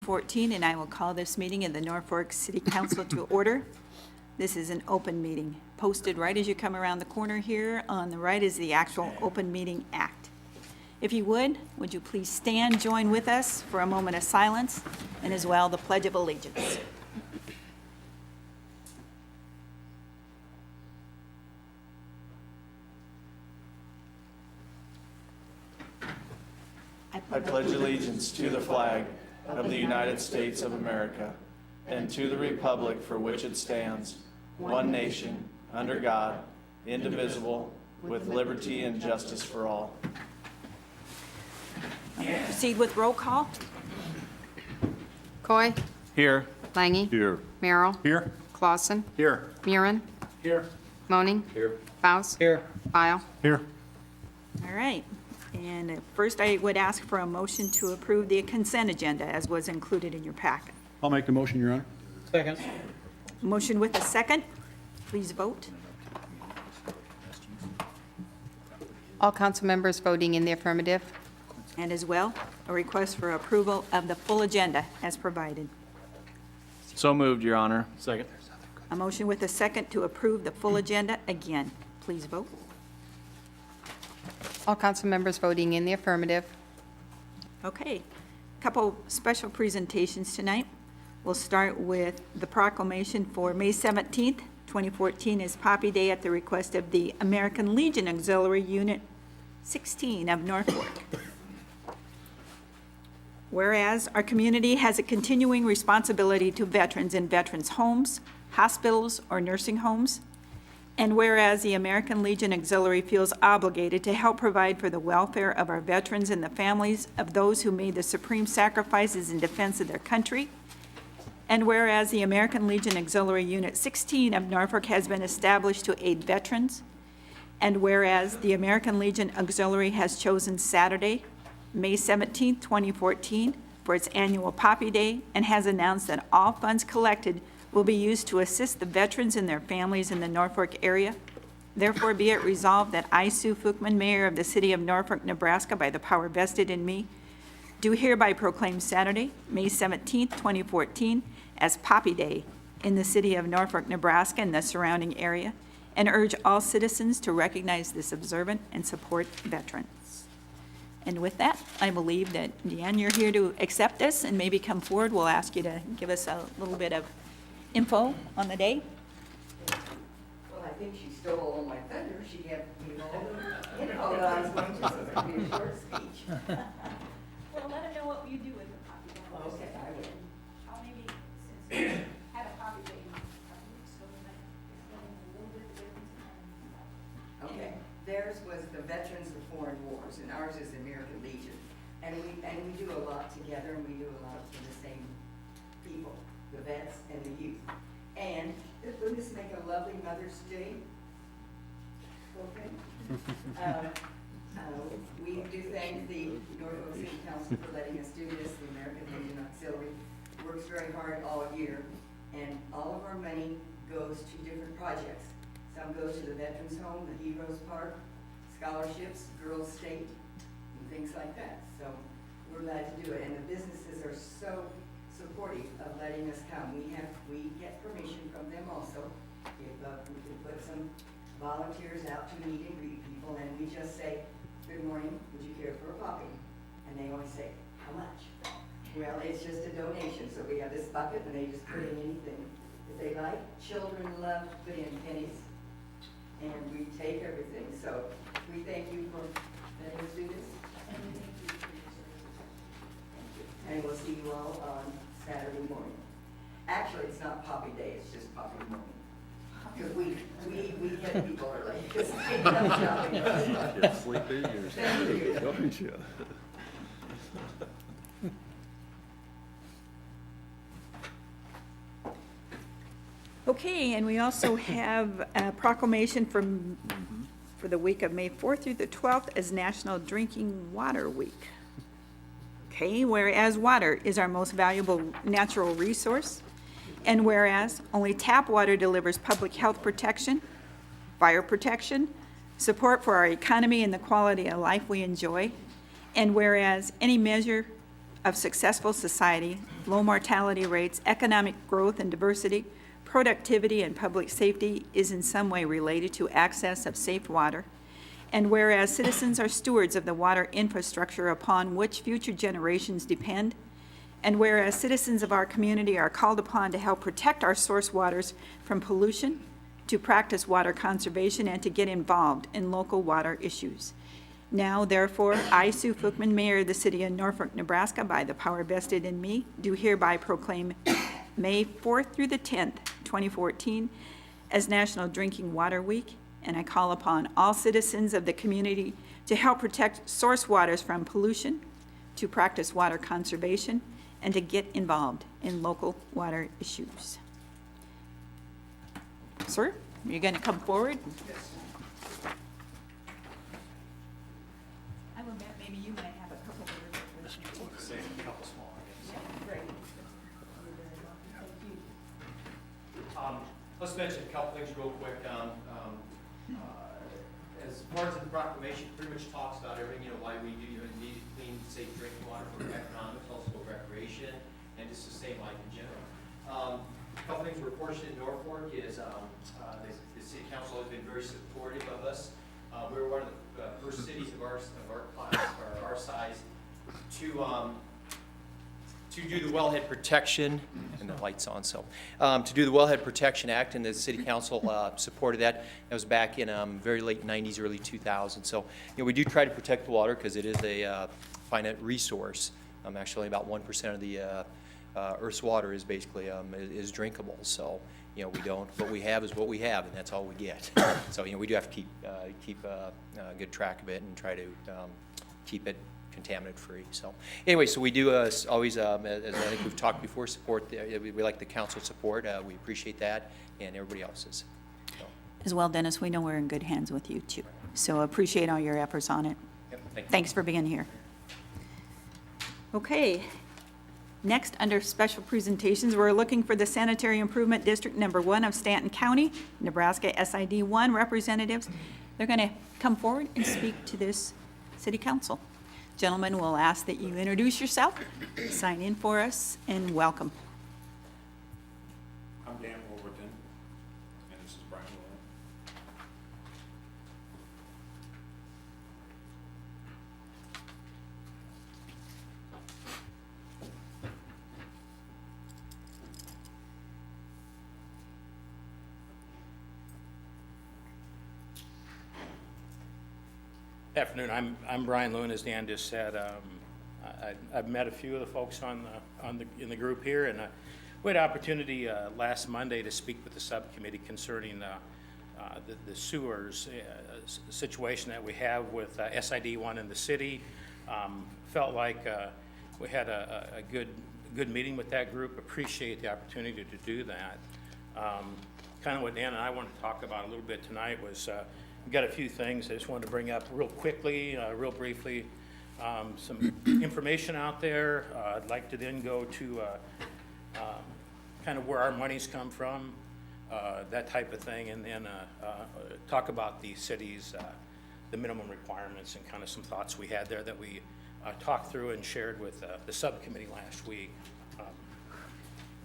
2014, and I will call this meeting of the Norfolk City Council to order. This is an open meeting. Posted right as you come around the corner here, on the right is the actual Open Meeting Act. If you would you please stand, join with us for a moment of silence, and as well the Pledge of Allegiance. I pledge allegiance to the flag of the United States of America and to the republic for which it stands, one nation, under God, indivisible, with liberty and justice for all. Proceed with roll call. Coy, Here. Langy, Here. Merrill, Here. Clausen, Here. Murin, Here. Moaning, Here. Faust, Here. File. Here. All right. And first, I would ask for a motion to approve the consent agenda as was included in your packet. I'll make the motion, Your Honor. Second. Motion with a second. Please vote. All council members voting in the affirmative. And as well, a request for approval of the full agenda as provided. So moved, Your Honor. Second. A motion with a second to approve the full agenda again. Please vote. All council members voting in the affirmative. Okay. Couple special presentations tonight. We'll start with the proclamation for May 17th, 2014 is Poppy Day at the request of the American Legion Auxiliary Unit 16 of Norfolk. Whereas our community has a continuing responsibility to veterans in veterans' homes, hospitals, or nursing homes, and whereas the American Legion Auxiliary feels obligated to help provide for the welfare of our veterans and the families of those who made the supreme sacrifices in defense of their country, and whereas the American Legion Auxiliary Unit 16 of Norfolk has been established to aid veterans, and whereas the American Legion Auxiliary has chosen Saturday, May 17, 2014, for its annual Poppy Day, and has announced that all funds collected will be used to assist the veterans and their families in the Norfolk area. Therefore, be it resolved that I, Sue Fuchman, Mayor of the City of Norfolk, Nebraska, by the power vested in me, do hereby proclaim Saturday, May 17, 2014, as Poppy Day in the City of Norfolk, Nebraska, and the surrounding area, and urge all citizens to recognize this observant and support veterans. And with that, I believe that, Deanne, you're here to accept this and maybe come forward. We'll ask you to give us a little bit of info on the day. Well, I think she stole all my thunder. She gave me all the info that I was going to, so it's going to be a short speech. Well, let them know what you do with the Poppy Day. Okay, I will. I'll maybe, since we had a Poppy Day in a couple weeks ago, we might explain a little bit the difference. Okay, theirs was the Veterans of Foreign Wars, and ours is the American Legion. And we do a lot together, and we do a lot for the same people, the vets and the youth. And wouldn't this make a lovely Mother's Day? Okay. We do thank the Norfolk City Council for letting us do this. The American Legion Auxiliary works very hard all year, and all of our money goes to different projects. Some goes to the Veterans Home, the Heroes Park, scholarships, Girls State, and things like that. So we're glad to do it, and the businesses are so supportive of letting us come. We get permission from them also. If we can put some volunteers out to meet and greet people, and we just say, "Good morning, would you care for a poppy?" And they always say, "How much?" Well, it's just a donation, so we have this bucket, and they just put in anything that they like. Children love to put in pennies, and we take everything. So we thank you for letting us do this. And we thank you for your services. Thank you. And we'll see you all on Saturday morning. Actually, it's not Poppy Day, it's just Poppy morning. Because we get people early. Just keep them shopping. Sleep in yours. Thank you. Don't you? Okay, and we also have a proclamation for the week of May 4th through the 12th as National Drinking Water Week. Okay, whereas water is our most valuable natural resource, and whereas only tap water delivers public health protection, fire protection, support for our economy and the quality of life we enjoy, and whereas any measure of successful society, low mortality rates, economic growth and diversity, productivity, and public safety is in some way related to access of safe water. And whereas citizens are stewards of the water infrastructure upon which future generations depend, and whereas citizens of our community are called upon to help protect our source waters from pollution, to practice water conservation, and to get involved in local water issues. Now, therefore, I, Sue Fookman, Mayor of the City of Norfolk, Nebraska, by the power vested in me, do hereby proclaim May 4th through the 10th, 2014, as National Drinking Water Week, and I call upon all citizens of the community to help protect source waters from pollution, to practice water conservation, and to get involved in local water issues. Sir, you're going to come forward? I will bet maybe you might have a couple of words. Say a couple small items. Great. Let's mention a couple things real quick. As part of the proclamation, pretty much talks about everything, why we need clean, safe drinking water for economics, also for recreation, and just to stay life in general. A couple things we're fortunate in Norfolk is the city council has been very supportive of us. We were one of the first cities of our class, or our size, to do the Wellhead Protection, and the light's on, so, to do the Wellhead Protection Act, and the city council supported that. That was back in very late 90s, early 2000s. So, we do try to protect the water because it is a finite resource. Actually, about 1% of the Earth's water is basically is drinkable. So, we don't. What we have is what we have, and that's all we get. So, we do have to keep good track of it and try to keep it contaminant-free. So anyway, so we do always, as I think we've talked before, support, we like the council support. We appreciate that, and everybody else's. So. As well, Dennis, we know we're in good hands with you, too. So appreciate all your efforts on it. Yep, thank you. Thanks for being here. Okay. Next, under special presentations, we're looking for the Sanitary Improvement District Number 1 of Stanton County, Nebraska SID 1 representatives. They're going to come forward and speak to this city council. Gentlemen, we'll ask that you introduce yourself, sign in for us, and welcome. I'm Dan Overton, and this is Brian Williams. Afternoon. I'm Brian Lewin, as Dan just said. I've met a few of the folks in the group here, and we had an opportunity last Monday to speak with the subcommittee concerning the sewers situation that we have with SID 1 in the city. Felt like we had a good meeting with that group. Appreciate the opportunity to do that. Kind of what Dan and I wanted to talk about a little bit tonight was. We've got a few things I just wanted to bring up real quickly, real briefly. Some information out there. I'd like to then go to kind of where our monies come from, that type of thing, and then talk about the city's, the minimum requirements and kind of some thoughts we had there that we talked through and shared with the subcommittee last week.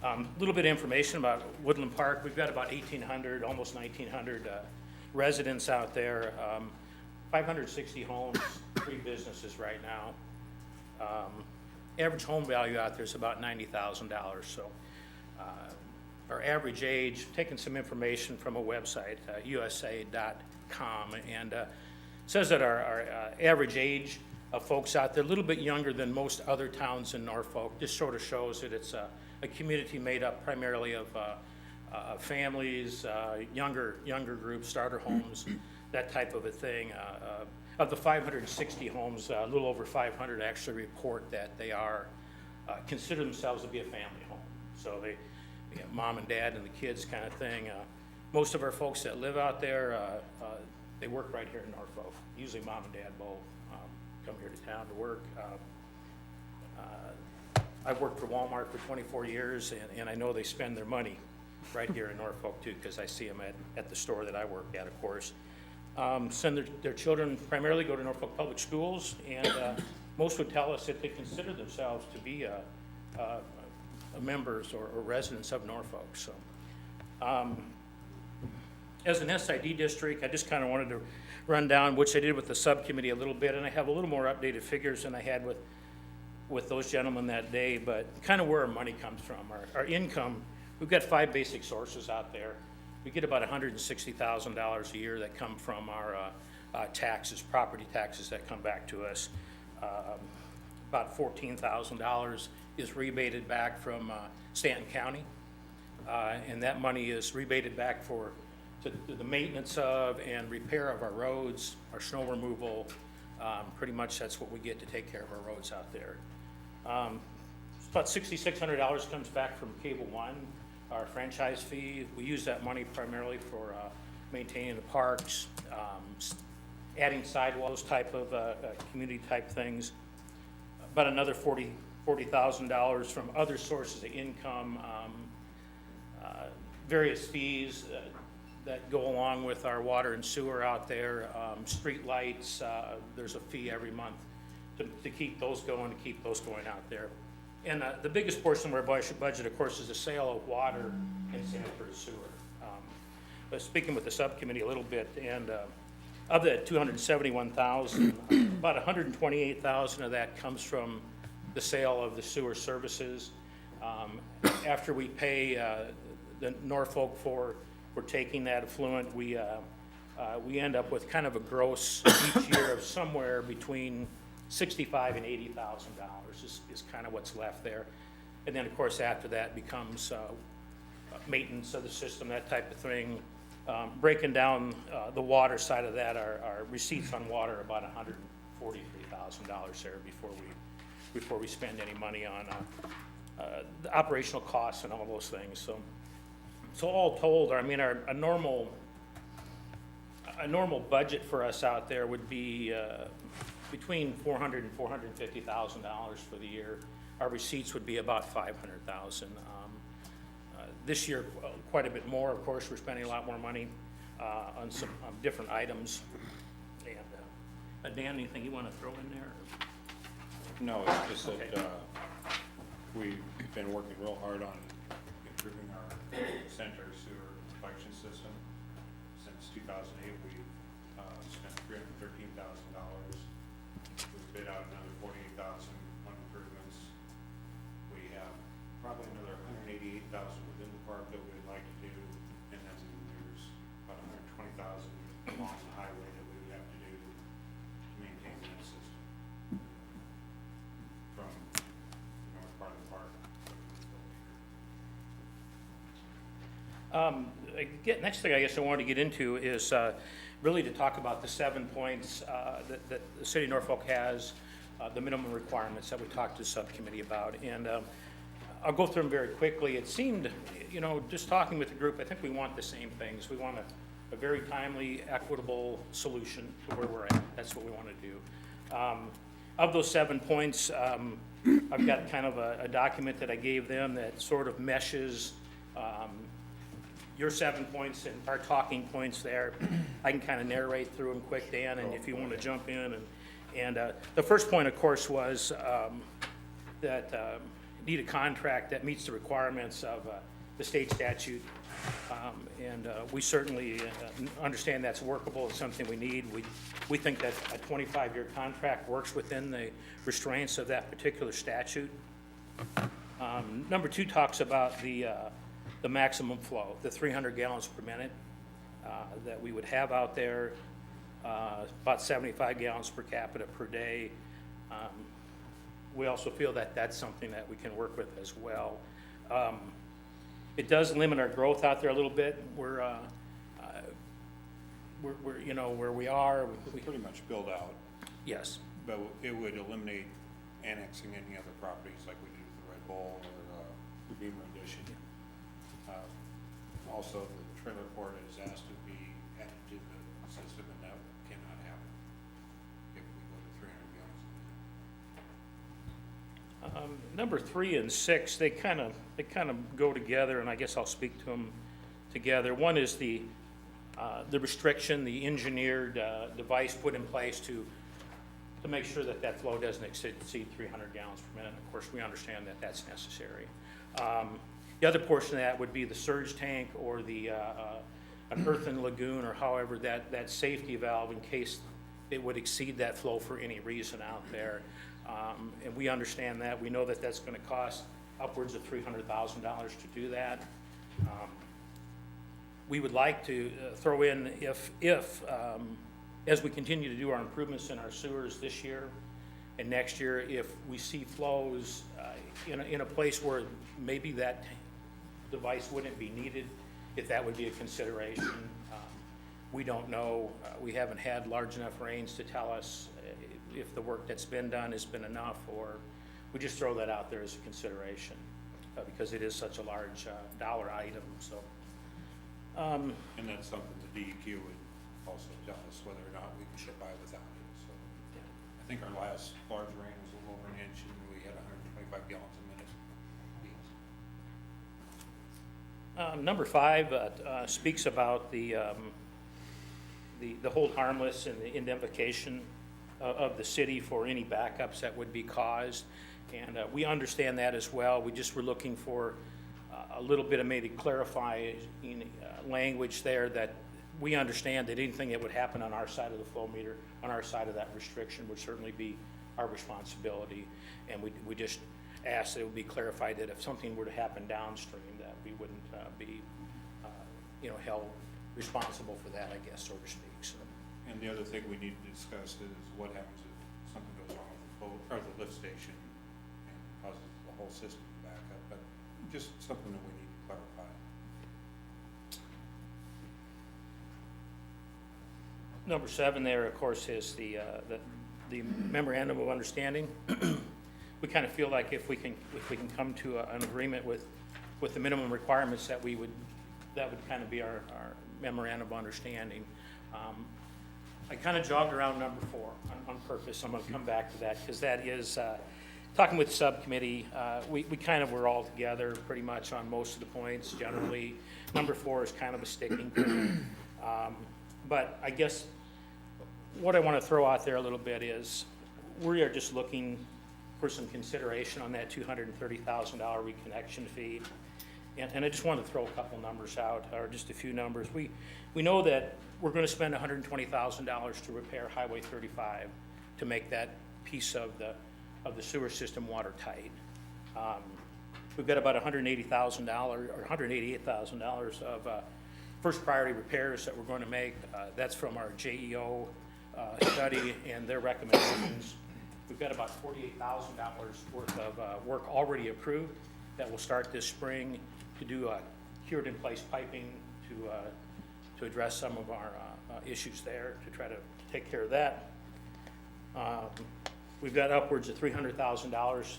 A little bit of information about Woodland Park. We've got about 1,800, almost 1,900 residents out there, 560 homes, 3 businesses right now. Average home value out there is about $90,000. So our average age, taking some information from a website, USA.com, and says that our average age of folks out there, a little bit younger than most other towns in Norfolk. This sort of shows that it's a community made up primarily of families, younger groups, starter homes, that type of a thing. Of the 560 homes, a little over 500 actually report that they are consider themselves to be a family home. So they mom and dad and the kids kind of thing. Most of our folks that live out there, they work right here in Norfolk. Usually mom and dad both come here to town to work. I've worked for Walmart for 24 years, and I know they spend their money right here in Norfolk too, because I see them at the store that I work at, of course. Send their children, primarily go to Norfolk Public Schools, and most would tell us that they consider themselves to be members or residents of Norfolk. So, as an SID district, I just kind of wanted to run down, which I did with the subcommittee a little bit, and I have a little more updated figures than I had with those gentlemen that day, but kind of where our money comes from. Our income, we've got 5 basic sources out there. We get about $160,000 a year that come from our taxes, property taxes that come back to us. About $14,000 is rebated back from Stanton County, and that money is rebated back to the maintenance of and repair of our roads, our snow removal. Pretty much that's what we get to take care of our roads out there. About $6,600 comes back from Cable One, our franchise fee. We use that money primarily for maintaining the parks, adding sidewalks, type of community type things. About another $40,000 from other sources of income, various fees that go along with our water and sewer out there, street lights. There's a fee every month to keep those going, out there. And the biggest portion of our budget, of course, is the sale of water and sanitary sewer. But speaking with the subcommittee a little bit, and of that $271,000, about $128,000 of that comes from the sale of the sewer services. After we pay the Norfolk for taking that effluent, we end up with kind of a gross each year of somewhere between $65,000 and $80,000 is kind of what's left there. And then, of course, after that becomes maintenance of the system, that type of thing. Breaking down the water side of that, our receipts on water are about $143,000 there before we spend any money on the operational costs and all those things. So all told, I mean, a normal budget for us out there would be between $400,000 and $450,000 for the year. Our receipts would be about $500,000. This year, quite a bit more. Of course, we're spending a lot more money on some different items. And Dan, anything you want to throw in there? No, it's just that we've been working real hard on improving our sanitary sewer collection system. Since 2008, we've spent $313,000. We've bid out another $48,000 on improvements. We have probably another $188,000 within the park that we'd like to do, and then there's about $120,000 along the highway that we would have to do to maintain that system from the north part of the park. Next thing I guess I wanted to get into is really to talk about the 7 points that the city of Norfolk has, the minimum requirements that we talked to the subcommittee about. And I'll go through them very quickly. It seemed, just talking with the group, I think we want the same things. We want a very timely, equitable solution to where we're at. That's what we want to do. Of those 7 points, I've got kind of a document that I gave them that sort of meshes your 7 points and our talking points there. I can kind of narrate through them quick, Dan, and if you want to jump in. And the first point, of course, was that need a contract that meets the requirements of the state statute. And we certainly understand that's workable. It's something we need. We think that a 25-year contract works within the restraints of that particular statute. Number 2 talks about the maximum flow, the 300 gallons per minute that we would have out there, about 75 gallons per capita per day. We also feel that that's something that we can work with as well. It does limit our growth out there a little bit. We're where we are. We pretty much build out, Yes. but it would eliminate annexing any other properties like we did with the Red Bull or the Beamer Edition. Also, the trailer court is asked to be added to the system, and that cannot happen if we go to 300 gallons. Number 3 and 6, they kind of go together, and I guess I'll speak to them together. One is the restriction, the engineered device put in place to to make sure that that flow doesn't exceed 300 gallons per minute. Of course, we understand that that's necessary. The other portion of that would be the surge tank or the an earthen lagoon, or however that safety valve in case it would exceed that flow for any reason out there. And we understand that. We know that that's going to cost upwards of $300,000 to do that. We would like to throw in, if as we continue to do our improvements in our sewers this year and next year, if we see flows in a place where maybe that device wouldn't be needed, if that would be a consideration. We don't know. We haven't had large enough rains to tell us if the work that's been done has been enough, or we just throw that out there as a consideration because it is such a large dollar item. So. And that's something the DEQ would also tell us whether or not we can ship by without it. So I think our last large rain was a little over an inch, and we had 125 gallons a minute. Number 5 speaks about the hold harmless and the indemnification of the city for any backups that would be caused. And we understand that as well. We just were looking for a little bit of maybe clarifying language there, that we understand that anything that would happen on our side of the flow meter, on our side of that restriction, would certainly be our responsibility. And we just ask that it would be clarified that if something were to happen downstream, that we wouldn't be held responsible for that, I guess, so to speak. So. And the other thing we need to discuss is what happens if something goes wrong with the flow, or the lift station, and causes the whole system to back up. But just something that we need to clarify. Number 7 there, of course, is the memorandum of understanding. We kind of feel like if we can come to an agreement with the minimum requirements, that would kind of be our memorandum of understanding. I kind of jogged around number 4 on purpose. I'm going to come back to that because that is talking with the subcommittee. We kind of were all together pretty much on most of the points. Generally, number 4 is kind of a sticking point. But I guess what I want to throw out there a little bit is we are just looking for some consideration on that $230,000 reconnection fee. And I just want to throw a couple numbers out, or just a few numbers. We know that we're going to spend $120,000 to repair Highway 35 to make that piece of the sewer system watertight. We've got about $180,000 or $188,000 of first priority repairs that we're going to make. That's from our JEO study and their recommendations. We've got about $48,000 worth of work already approved that will start this spring to do cured in place piping to address some of our issues there, to try to take care of that. We've got upwards of $300,000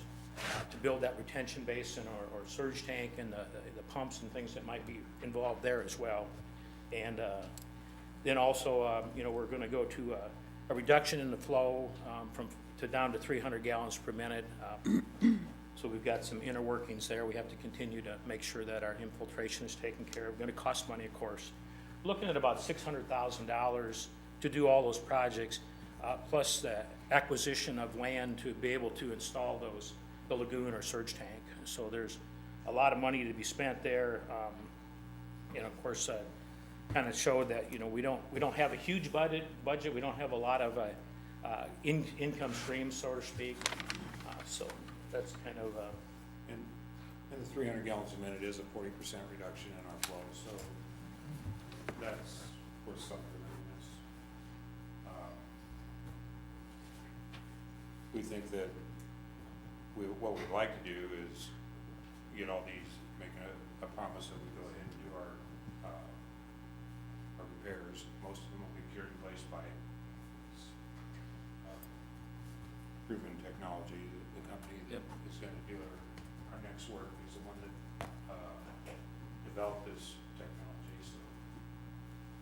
to build that retention basin or surge tank, and the pumps and things that might be involved there as well. And then also, we're going to go to a reduction in the flow down to 300 gallons per minute. So we've got some inner workings there. We have to continue to make sure that our infiltration is taken care of. Going to cost money, of course. Looking at about $600,000 to do all those projects, plus the acquisition of land to be able to install the lagoon or surge tank. So there's a lot of money to be spent there. And of course, kind of showed that we don't have a huge budget. We don't have a lot of income streams, so to speak. So that's kind of. And the 300 gallons a minute is a 40% reduction in our flow. So that's worth something in this. We think that what we'd like to do is get all these, make a promise that we go ahead and do our repairs. Most of them will be cured in place by proven technology. The company that is going to do our next work is the one that developed this technology. So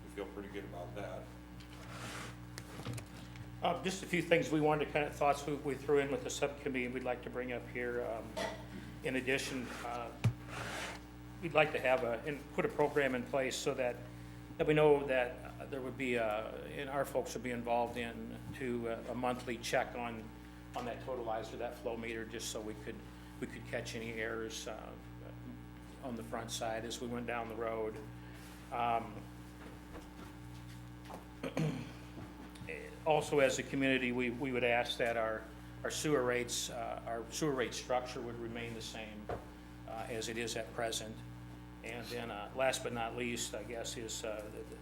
we feel pretty good about that. Just a few things we wanted to kind of thoughts we threw in with the subcommittee we'd like to bring up here. In addition, we'd like to have and put a program in place so that we know that there would be, and our folks would be involved in a monthly check on that totalizer, that flow meter, just so we could catch any errors on the front side as we went down the road. Also, as a community, we would ask that our sewer rates, our sewer rate structure would remain the same as it is at present. And then, last but not least, I guess, is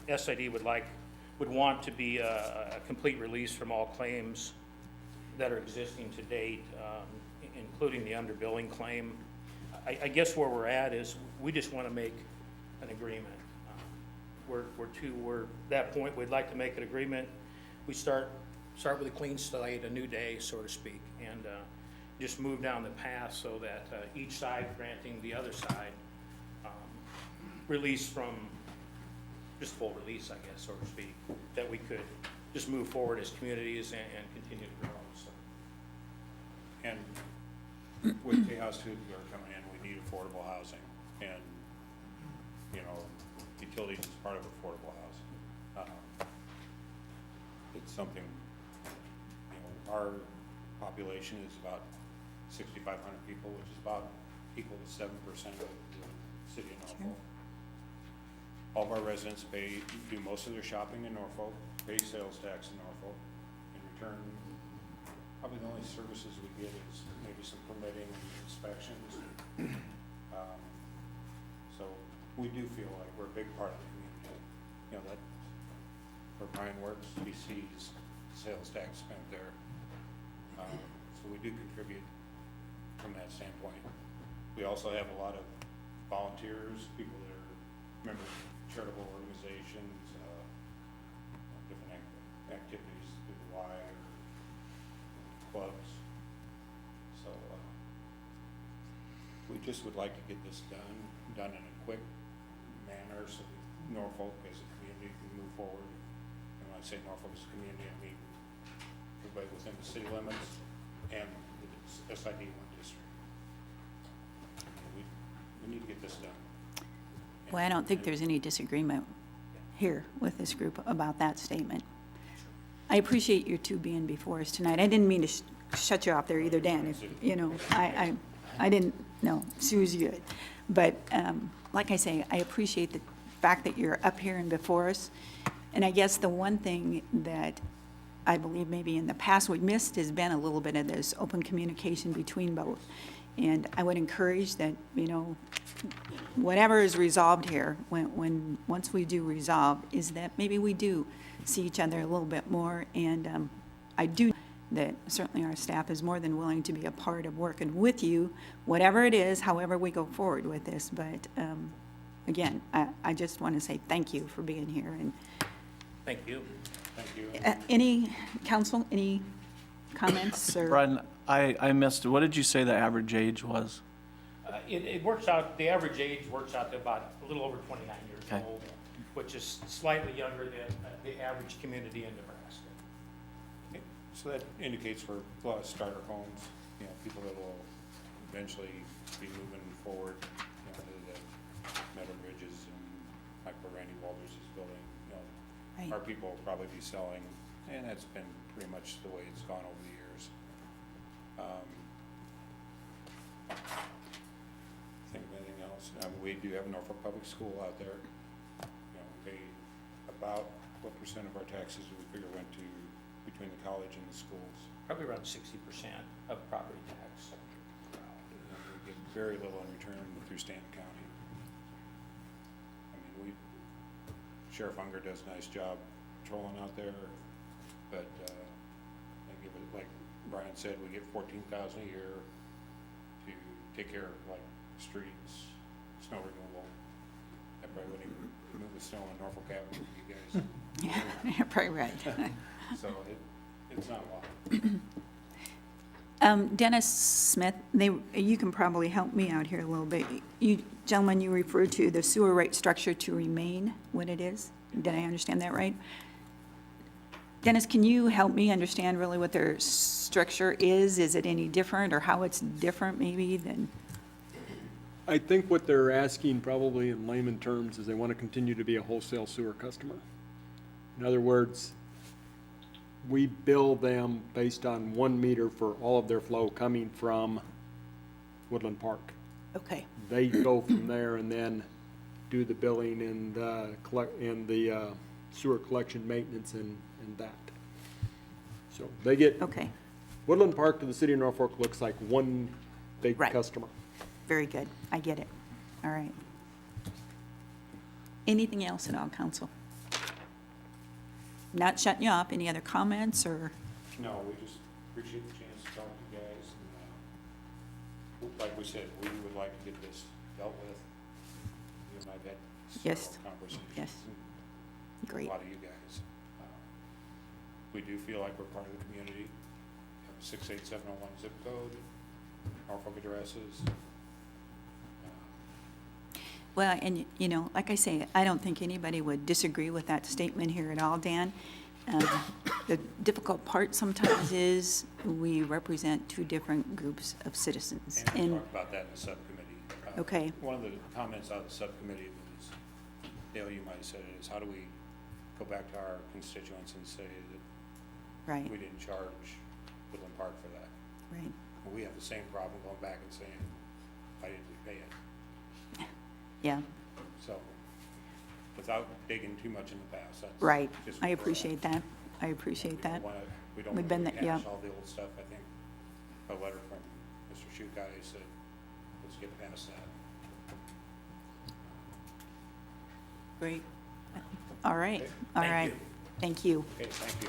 the SID would want to be a complete release from all claims that are existing to date, including the underbilling claim. I guess where we're at is we just want to make an agreement. We're that point, we'd like to make an agreement. We start with a clean slate, a new day, so to speak, and just move down the path so that each side granting the other side release from, just full release, I guess, so to speak, that we could just move forward as communities and continue to grow. So. And with chaos food coming in, we need affordable housing, and, you know, utilities is part of affordable housing. It's something, you know, our population is about 6,500 people, which is about equal to 7% of the city of Norfolk. All of our residents do most of their shopping in Norfolk, pay sales tax in Norfolk. In return, probably the only services we get is maybe some permitting and inspections. So we do feel like we're a big part of the community. You know, that where Brian works, he sees sales tax spent there. So we do contribute from that standpoint. We also have a lot of volunteers, people that are members of charitable organizations, different activities through the Y or clubs. So we just would like to get this done in a quick manner so Norfolk as a community can move forward. And when I say Norfolk as a community, I mean everybody within the city limits and the SID 1 district. We need to get this done. Well, I don't think there's any disagreement here with this group about that statement. I appreciate you two being before us tonight. I didn't mean to shut you off there either, Dan. If, you know, I didn't, no, Sue's good. But like I say, I appreciate the fact that you're up here and before us. And I guess the one thing that I believe maybe in the past we missed has been a little bit of this open communication between both. And I would encourage that, you know, whatever is resolved here, once we do resolve, is that maybe we do see each other a little bit more. And I do that certainly our staff is more than willing to be a part of working with you, whatever it is, however we go forward with this. But again, I just want to say thank you for being here. And Thank you. Thank you. any council, any comments or? Brian, I missed, what did you say the average age was? It works out, the average age works out to about a little over 29 years Okay. old, which is slightly younger than the average community in Nebraska. So that indicates we're a lot of starter homes, you know, people that will eventually be moving forward, you know, to the Meadow Ridges and like where Randy Walters is building, you know. Right. Our people will probably be selling, and that's been pretty much the way it's gone over the years. Think of anything else? We do have Norfolk Public School out there. You know, we pay about what percent of our taxes do we figure went to between the college and the schools? Probably around 60% of property tax. We get very little in return through Stanton County. I mean, Sheriff Unger does a nice job patrolling out there, but they give it, like Brian said, we get $14,000 a year to take care of like streets, snow removal. I probably wouldn't even move the snow in Norfolk Avenue for you guys. Yeah, you're probably right. So it's not a lot. Dennis Smith, you can probably help me out here a little bit. You gentlemen, you referred to the sewer rate structure to remain what it is. Did I understand that right? Dennis, can you help me understand really what their structure is? Is it any different, or how it's different maybe than? I think what they're asking probably in layman terms is they want to continue to be a wholesale sewer customer. In other words, we bill them based on 1 meter for all of their flow coming from Woodland Park. Okay, They go from there and then do the billing and the sewer collection maintenance and that. So they get, okay, Woodland Park to the city of Norfolk looks like one big Right. customer. very good. I get it. All right. Anything else at all, council? Not shutting you up. Any other comments or? No, we just appreciate the chance to talk to you guys, and, like we said, we would like to get this dealt with. You and I've had Yes. several conversations. Yes. with Great. A lot of you guys. We do feel like we're part of the community. We have a 68701 zip code, Norfolk addresses. Well, and, you know, like I say, I don't think anybody would disagree with that statement here at all, Dan. The difficult part sometimes is we represent two different groups of citizens. And we And, talked about that in the subcommittee. Okay. One of the comments out of the subcommittee was, Dale, you might have said it, is how do we go back to our constituents and say that right, we didn't charge Woodland Park for that? right. Well, we have the same problem going back and saying, why didn't we pay it? Yeah, So, without digging too much in the past, that's. right. just I where we're at. appreciate that. I appreciate We don't that. wanna- We don't We've want been to there, yeah. rehash all the old stuff. I think a letter from Mr. Shukai said, let's get past that. Great. All right, Okay. all Thank right. you. Thank you. Okay, thank you.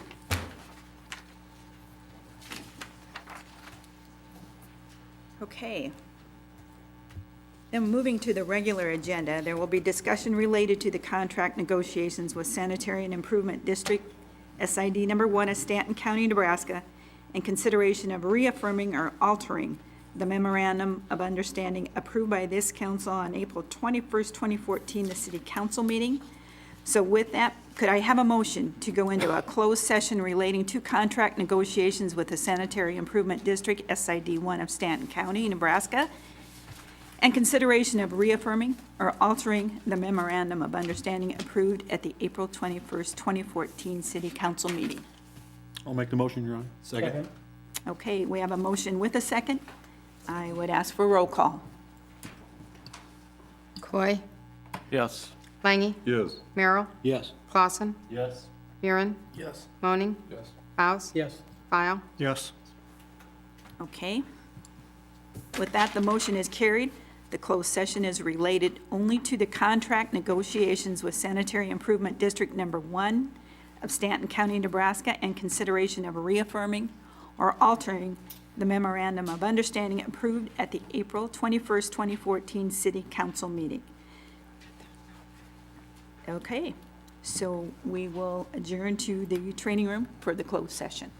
Okay. Then moving to the regular agenda, there will be discussion related to the contract negotiations with Sanitary and Improvement District, SID number 1 of Stanton County, Nebraska, and consideration of reaffirming or altering the memorandum of understanding approved by this council on April 21st, 2014, the city council meeting. So with that, could I have a motion to go into a closed session relating to contract negotiations with the Sanitary Improvement District, SID 1 of Stanton County, Nebraska, and consideration of reaffirming or altering the memorandum of understanding approved at the April 21st, 2014 city council meeting? I'll make the motion, Your Honor. Second. Okay, we have a motion with a second. I would ask for roll call. Coy, Yes. Langy, Yes. Merrill, Yes. Clausen, Yes. Murin, Yes. Moaning, Yes. Baus, Yes. File. Yes. Okay. With that, the motion is carried. The closed session is related only to the contract negotiations with Sanitary Improvement District Number 1 of Stanton County, Nebraska, and consideration of reaffirming or altering the memorandum of understanding approved at the April 21st, 2014 city council meeting. Okay, so we will adjourn to the training room for the closed session.